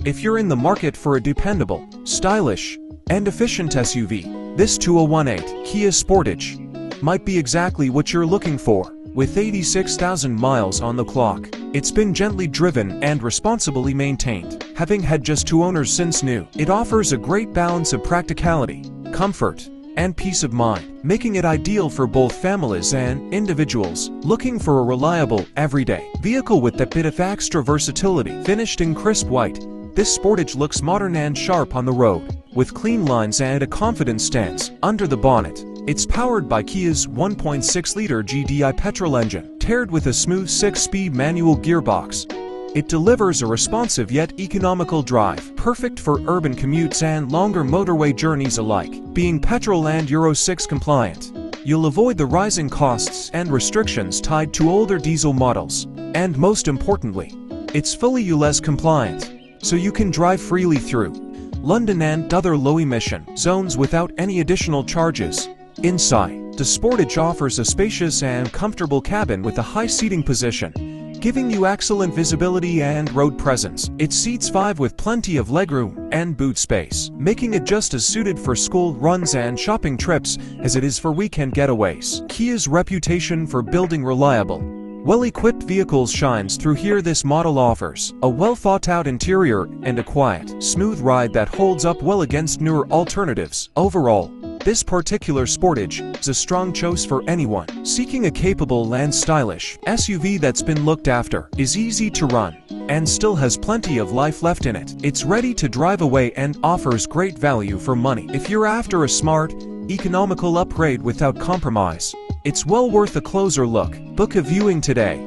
If you're in the market for a dependable, stylish, and efficient SUV, this 2018 Kia Sportage might be exactly what you're looking for. With 86,000 miles on the clock, it's been gently driven and responsibly maintained. Having had just 2 owners since new, it offers a great balance of practicality, comfort, and peace of mind, making it ideal for both families and individuals looking for a reliable, everyday vehicle with that bit of extra versatility. Finished in crisp white, this Sportage looks modern and sharp on the road, with clean lines and a confident stance under the bonnet. It's powered by Kia's 1.6-liter GDI petrol engine, paired with a smooth 6-speed manual gearbox. It delivers a responsive yet economical drive, perfect for urban commutes and longer motorway journeys alike. Being petrol and Euro 6 compliant, you'll avoid the rising costs and restrictions tied to older diesel models. And most importantly, it's fully ULEZ compliant, so you can drive freely through London and other low-emission zones without any additional charges. Inside, the Sportage offers a spacious and comfortable cabin with a high seating position, giving you excellent visibility and road presence. It seats 5 with plenty of legroom and boot space, making it just as suited for school runs and shopping trips as it is for weekend getaways. Kia's reputation for building reliable, well-equipped vehicles shines through here. This model offers a well-thought-out interior and a quiet, smooth ride that holds up well against newer alternatives. Overall, this particular Sportage is a strong choice for anyone seeking a capable and stylish SUV that's been looked after, is easy to run, and still has plenty of life left in it. It's ready to drive away and offers great value for money. If you're after a smart, economical upgrade without compromise, it's well worth a closer look. Book a viewing today.